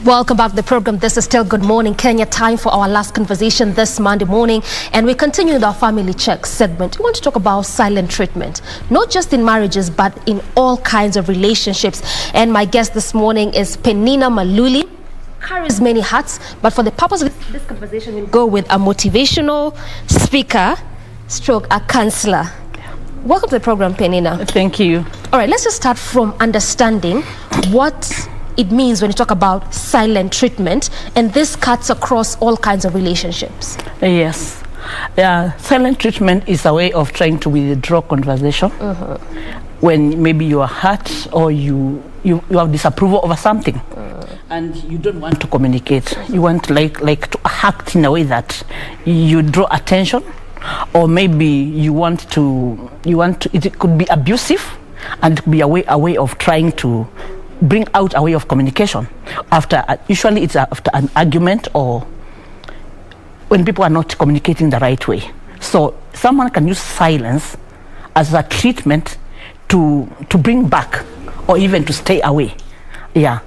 Welcome back to the program. This is still Good Morning Kenya, time for our last conversation this Monday morning, and we continue with our family check segment. We want to talk about silent treatment, not just in marriages but in all kinds of relationships. And my guest this morning is Peninah Maluli. Carries many hats, but for the purpose of this conversation, we'll go with a motivational speaker stroke a counselor. Welcome to the program, Peninah. Thank you. All right, let's just start from understanding what it means when you talk about silent treatment, and this cuts across all kinds of relationships. Yes. Silent treatment is a way of trying to withdraw conversation when maybe you are hurt or you have disapproval over something and you don't want to communicate. You want like to act in a way that you draw attention, or maybe you want to it could be abusive, and it could be a way of trying to bring out a way of communication usually it's after an argument or when people are not communicating the right way. So someone can use silence as a treatment to bring back or even to stay away. Yeah.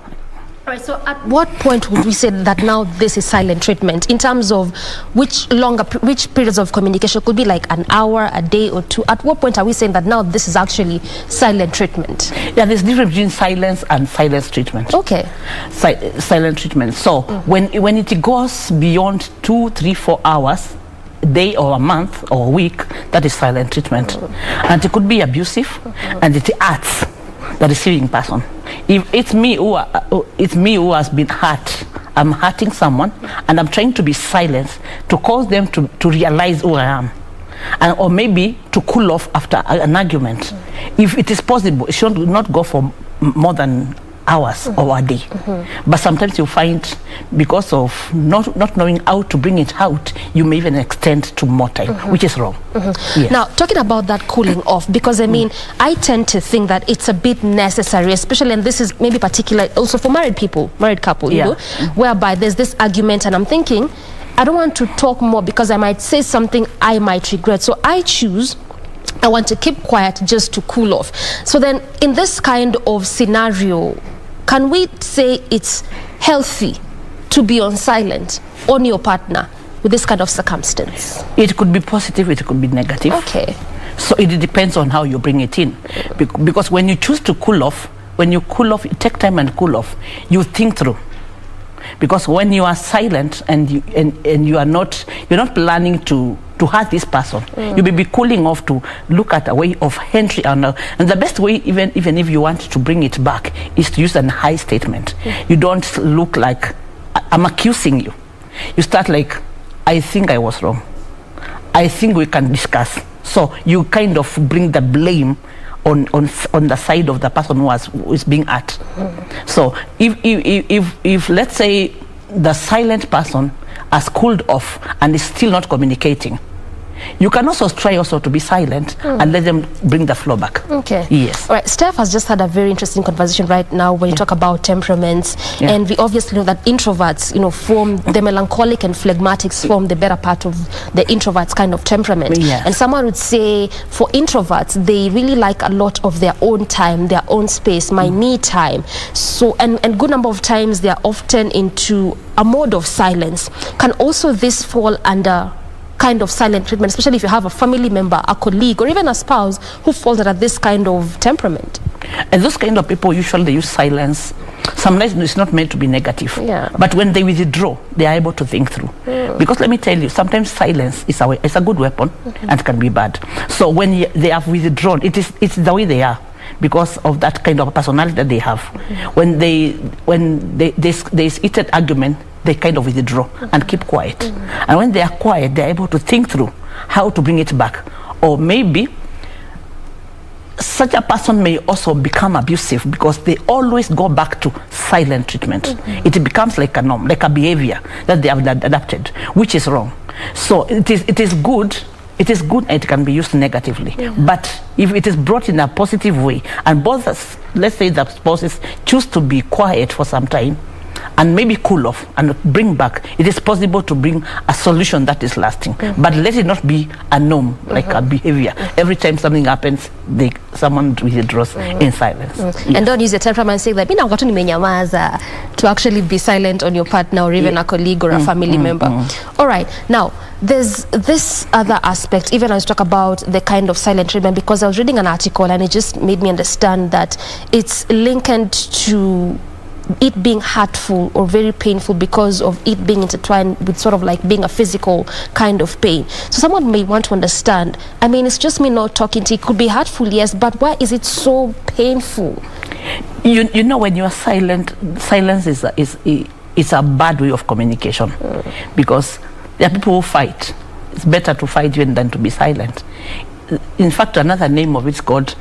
All right, so at what point would we say that now this is silent treatment in terms of which periods of communication? Could be like an hour, a day or two. At what point are we saying that now this is actually silent treatment? Yeah, there's difference between silence and silence treatment. Okay. Silent treatment. So when it goes beyond 2, 3, 4 hours, a day or a month or a week, that is silent treatment. And it could be abusive, and it hurts the receiving person. If it's me who has been hurt, I'm hurting someone, and I'm trying to be silent to cause them to realize who I am, or maybe to cool off after an argument. If it is possible, it should not go for more than hours or a day. But sometimes you find, because of not knowing how to bring it out, you may even extend to more time, which is wrong. Yes. Now, talking about that cooling off, because I mean, I tend to think that it's a bit necessary, especially, and this is maybe particular also for married couple, you know, whereby there's this argument, and I'm thinking, I don't want to talk more because I might say something I might regret. So I want to keep quiet just to cool off. So then, in this kind of scenario, can we say it's healthy to be on silent on your partner with this kind of circumstance? It could be positive, it could be negative. Okay. So it depends on how you bring it in. Because when you choose to cool off, you take time and cool off, you think through. Because when you are silent and you're not planning to hurt this person, you may be cooling off to look at a way of entry, and the best way, even if you want to bring it back, is to use an I statement. You don't look like I'm accusing you. You start like, I think I was wrong, I think we can discuss. So you kind of bring the blame on the side of the person who is being hurt. So if let's say the silent person has cooled off and is still not communicating, you can also try to be silent and let them bring the flow back. Okay. Yes. All right. Steph has just had a very interesting conversation right now when you talk about temperaments, and we obviously know that introverts, form the melancholic, and phlegmatics form the better part of the introverts kind of temperament. Yes. And someone would say for introverts, they really like a lot of their own time, their own space, my me time. So and good number of times they are often into a mode of silence. Can also this fall under kind of silent treatment, especially if you have a family member, a colleague, or even a spouse who falls under this kind of temperament? And those kind of people, usually they use silence. Sometimes it's not meant to be negative, but when they withdraw, they are able to think through. Because let me tell you, sometimes silence is a good weapon and can be bad. So when they have withdrawn, it's the way they are, because of that kind of personality that they have. When there's heated argument, they kind of withdraw and keep quiet. And when they are quiet, they're able to think through how to bring it back. Or maybe such a person may also become abusive because they always go back to silent treatment. It becomes like a norm, like a behavior that they have adapted, which is wrong. So it is good. It is good, and it can be used negatively. But if it is brought in a positive way, and both, let's say the spouses choose to be quiet for some time and maybe cool off and bring back. It is possible to bring a solution that is lasting, but let it not be a norm, like a behavior. Every time something happens, someone withdraws in silence. And don't use your temperament saying that to actually be silent on your partner or even a colleague or a family member. All right, now there's this other aspect, even as I talk about the kind of silent treatment, because I was reading an article and it just made me understand that it's linked to it being hurtful or very painful because of it being intertwined with sort of like being a physical kind of pain. So someone may want to understand, I mean, it's just me not talking to you. It could be hurtful, yes, but why is it so painful? You know, when you are silent, silence is a bad way of communication, because there are people who fight. It's better to fight even than to be silent. In fact, another name of it's called,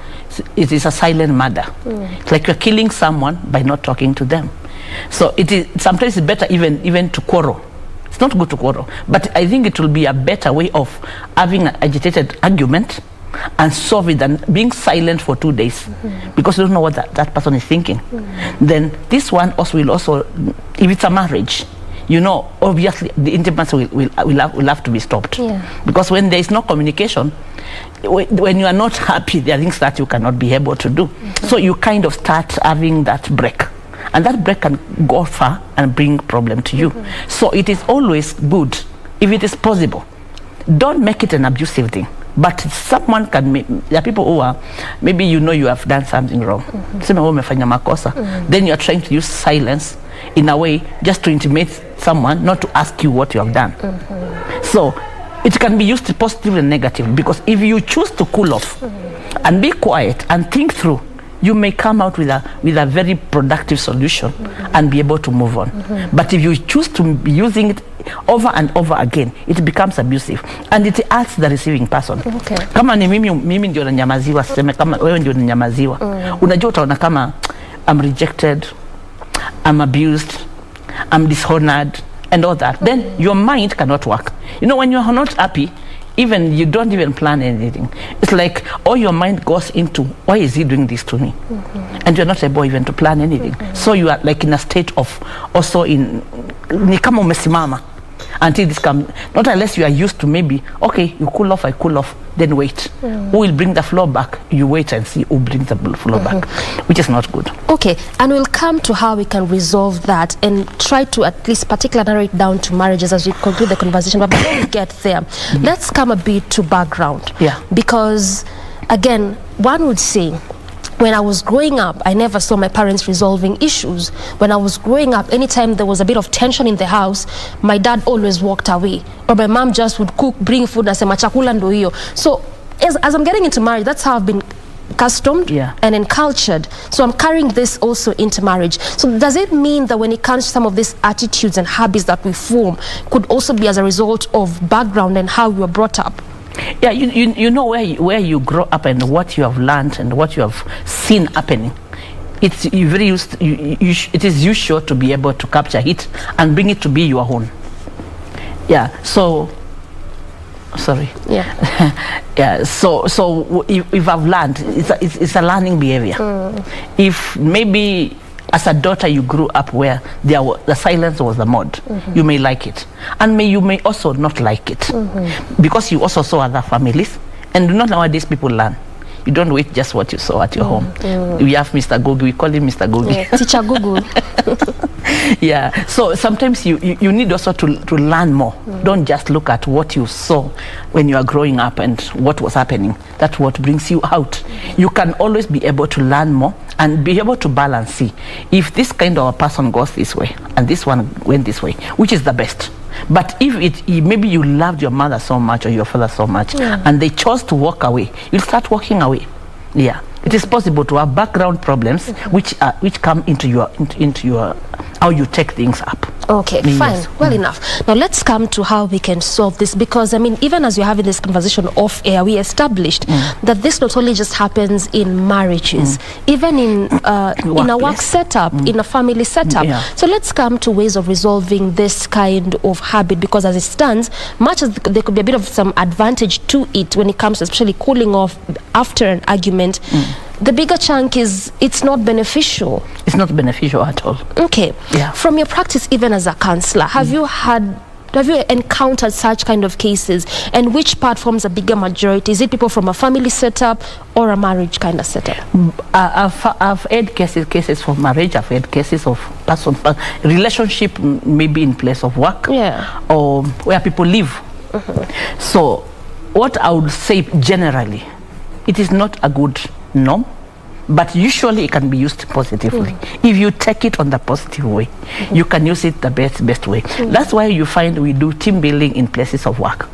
it is a silent murder. It's like you're killing someone by not talking to them. So it is sometimes it's better even to quarrel. It's not good to quarrel, but I think it will be a better way of having an agitated argument and solve it than being silent for 2 days because you don't know what that person is thinking. Then this one also will also, if it's a marriage, you know, obviously the intimacy will have to be stopped. Because when there is no communication, when you are not happy, there are things that you cannot be able to do. So you kind of start having that break. And that break can go far and bring problem to you. So it is always good, if it is possible, don't make it an abusive thing. But someone can make, there are people who are, maybe you know you have done something wrong. Then you are trying to use silence in a way just to intimidate someone, not to ask you what you have done. So it can be used positive and negative, because if you choose to cool off and be quiet and think through, you may come out with a very productive solution and be able to move on. But if you choose to be using it over and over again, it becomes abusive and it hurts the receiving person. Kama ni mimi ndio nanyamaziwa, sema kama wewe ndio nanyamaziwa, unajua utaona kama I'm rejected, I'm abused, I'm dishonored and all that. Then your mind cannot work. You know, when you are not happy, even you don't even plan anything. It's like all your mind goes into, why is he doing this to me? And you're not able even to plan anything. So you are like in a state of also in ni kama umesimama until this comes. Not unless you are used to, maybe okay, you cool off, I cool off, then wait. Who will bring the flow back? You wait and see who brings the flow back, which is not good. Okay, and we'll come to how we can resolve that and try to at least particularly narrow it down to marriages as we conclude the conversation. But before we get there, let's come a bit to background. Because again, one would say, when I was growing up, I never saw my parents resolving issues. When I was growing up, anytime there was a bit of tension in the house, my dad always walked away. Or my mom just would cook, bring food, and say, machakula ndo hiyo. So as I'm getting into marriage, that's how I've been accustomed and encultured. So I'm carrying this also into marriage. So does it mean that when it comes to some of these attitudes and habits that we form, could also be as a result of background and how we were brought up? Yeah, you know where you grow up and what you have learned and what you have seen happening. It's very used. It is usual to be able to capture it and bring it to be your own. Yeah. So, sorry. Yeah. So if I've learned, it's a learning behavior. If maybe as a daughter you grew up where the silence was the mode, you may like it, and you may also not like it, because you also saw other families. And not nowadays people learn. You don't wait just what you saw at your home. We have Mr. Google, we call him Mr. Google. Teacher Google. Yeah, so sometimes you need also to learn more. Don't just look at what you saw when you are growing up and what was happening. That's what brings you out. You can always be able to learn more and be able to balance. See, if this kind of a person goes this way and this one went this way, which is the best? But if maybe you loved your mother so much or your father so much and they chose to walk away, you'll start walking away. Yeah, it is possible to have background problems which come into your how you take things up. Okay, fine, well enough. Now let's come to how we can solve this, because I mean, even as you're having this conversation off air, we established that this not only just happens in marriages, even in a work setup, in a family setup. So let's come to ways of resolving this kind of habit, because as it stands, much as there could be a bit of some advantage to it when it comes to especially cooling off after an argument, the bigger chunk is it's not beneficial. It's not beneficial at all. Okay. Yeah. From your practice, even as a counselor, have you encountered such kind of cases, and which part forms a bigger majority? Is it people from a family setup or a marriage kind of setup? I've had cases for marriage. I've had cases of relationship, maybe in place of work, or where people live. So what I would say generally, it is not a good norm, but usually it can be used positively. If you take it on the positive way, you can use it the best way. That's why you find we do team building in places of work,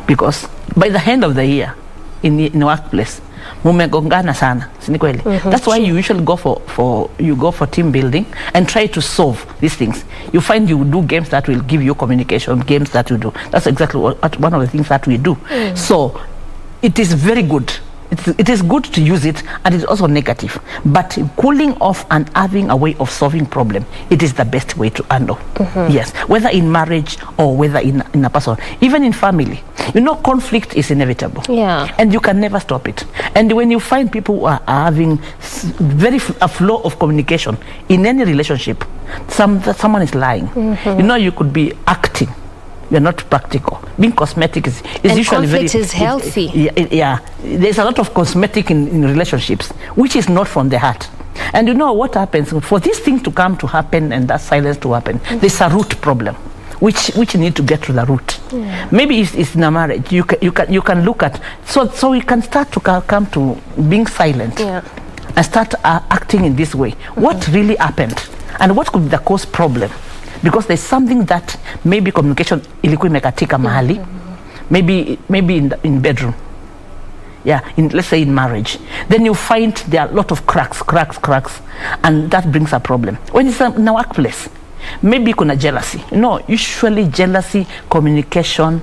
because by the end of the year in the workplace, mumegongana sana, si kweli? That's why you usually go for team building and try to solve these things. You find you do games that will give you communication, games that you do. That's exactly one of the things that we do. So it is very good. It is good to use it, and it's also negative. But cooling off and having a way of solving problem, it is the best way to handle. Yes, whether in marriage or whether in a person, even in family. You know, conflict is inevitable. Yeah. And you can never stop it. And when you find people who are having a flow of communication in any relationship, someone is lying. You know, you could be acting. You're not practical. Being cosmetic is usually conflict is healthy. Yeah, there's a lot of cosmetic in relationships, which is not from the heart. And you know what happens for this thing to come to happen and that silence to happen? There's a root problem, which you need to get to the root. Maybe it's in a marriage. You can look at so we can start to come to being silent and start acting in this way. What really happened, and what could be the cause problem? Because there's something that maybe communication ilikuwa imekatika mahali, maybe in bedroom, let's say in marriage. Then you find there are a lot of cracks, and that brings a problem. When it's in a workplace, maybe kuna jealousy. No, usually jealousy, communication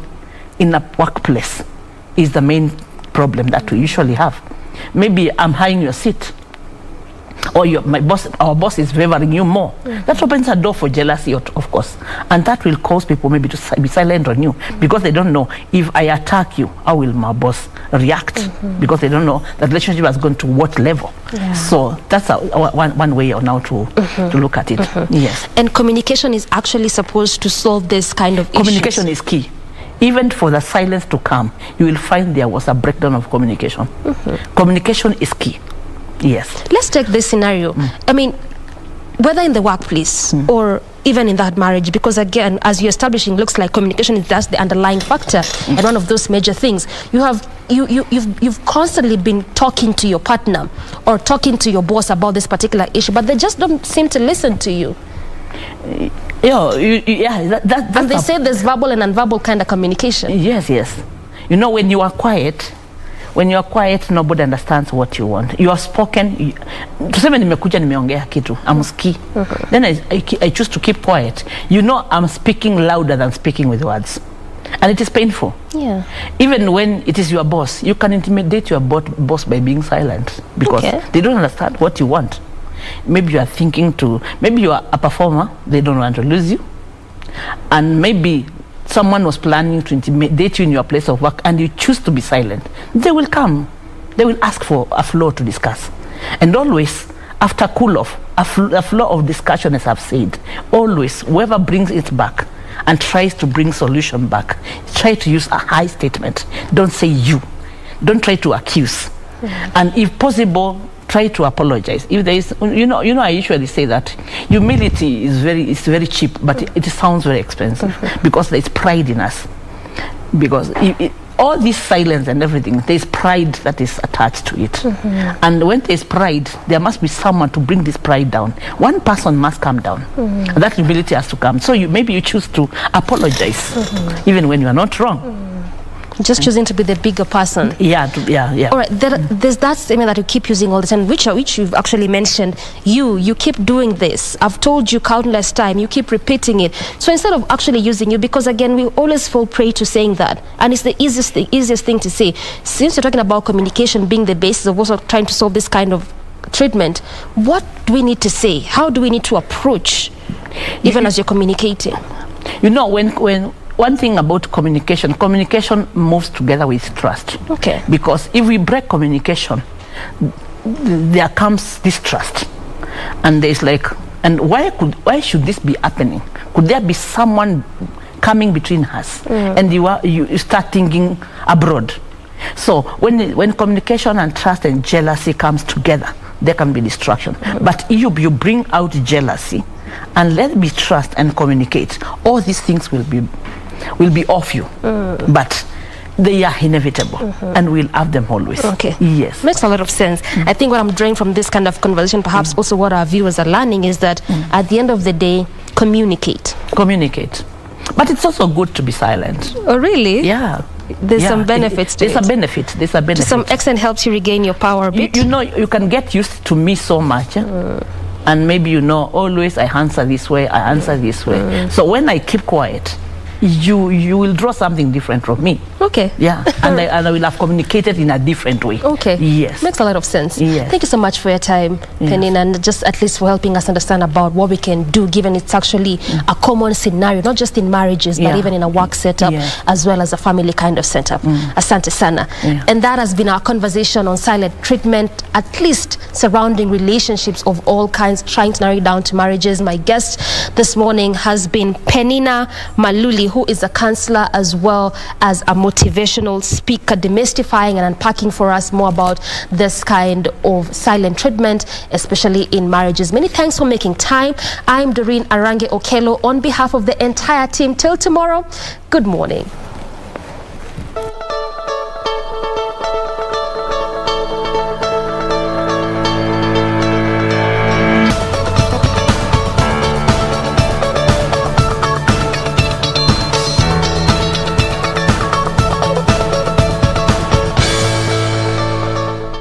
in a workplace is the main problem that we usually have. Maybe I'm hiring your seat, or our boss is favoring you more. That opens a door for jealousy, of course, and that will cause people maybe to be silent on you, because they don't know, if I attack you, how will my boss react? Because they don't know the relationship has gone to what level. So that's one way now to look at it. Yes. And communication is actually supposed to solve this kind of communication is key. Even for the silence to come, you will find there was a breakdown of communication. Communication is key. Yes. Let's take this scenario. I mean, whether in the workplace or even in that marriage, because again, as you're establishing, looks like communication is just the underlying factor and one of those major things. You've constantly been talking to your partner or talking to your boss about this particular issue, but they just don't seem to listen to you. And they say there's verbal and nonverbal kind of communication. Yes. You know, when you are quiet, nobody understands what you want. You have spoken. Tuseme nimekuja nimeongea kitu, amsikii. Then I choose to keep quiet. You know, I'm speaking louder than speaking with words. And it is painful. Yeah. Even when it is your boss, you can intimidate your boss by being silent, because they don't understand what you want. Maybe you are maybe you are a performer, they don't want to lose you. And maybe someone was planning to intimidate you in your place of work, and you choose to be silent. They will come. They will ask for a floor to discuss. And always, after cool off, a floor of discussion, as I've said, always, whoever brings it back and tries to bring solution back, try to use a I statement. Don't say you. Don't try to accuse. And if possible, try to apologize. If there is, you know, I usually say that humility is very cheap, but it sounds very expensive, because there is pride in us. Because all this silence and everything, there is pride that is attached to it. And when there is pride, there must be someone to bring this pride down. One person must come down. And that humility has to come. So maybe you choose to apologize, even when you are not wrong. Just choosing to be the bigger person. Yeah. All right, there's that statement that you keep using all the time, which you've actually mentioned. You keep doing this. I've told you countless times. You keep repeating it. So instead of actually using you, because again, we always fall prey to saying that, and it's the easiest thing to say. Since you're talking about communication being the basis of also trying to solve this kind of treatment, what do we need to say? How do we need to approach, even as you're communicating? You know, when one thing about communication moves together with trust. Okay. Because if we break communication, there comes distrust, and there's like, and why should this be happening? Could there be someone coming between us? And you start thinking abroad. So when communication and trust and jealousy comes together, there can be destruction. But if you bring out jealousy and let me trust and communicate, all these things will be off you. But they are inevitable, and we'll have them always. Okay. Yes. Makes a lot of sense. I think what I'm drawing from this kind of conversation, perhaps also what our viewers are learning, is that at the end of the day, communicate. Communicate. But it's also good to be silent. Oh, really? Yeah. There's some benefits to it. There's a benefit. To some extent, helps you regain your power a bit. You know, you can get used to me so much. And maybe, you know, always I answer this way, I answer this way. So when I keep quiet, you will draw something different from me. Okay. Yeah. and I will have communicated in a different way. Okay. Yes. Makes a lot of sense. Yes. Thank you so much for your time, Peninah, and just at least for helping us understand about what we can do, given it's actually a common scenario, not just in marriages, but even in a work setup, as well as a family kind of setup. Asante sana. And that has been our conversation on silent treatment, at least surrounding relationships of all kinds, trying to narrow it down to marriages. My guest this morning has been Peninah Maluli, who is a counselor as well as a motivational speaker, demystifying and unpacking for us more about this kind of silent treatment, especially in marriages. Many thanks for making time. I'm Doreen Arange Okelo on behalf of the entire team. Till tomorrow, good morning.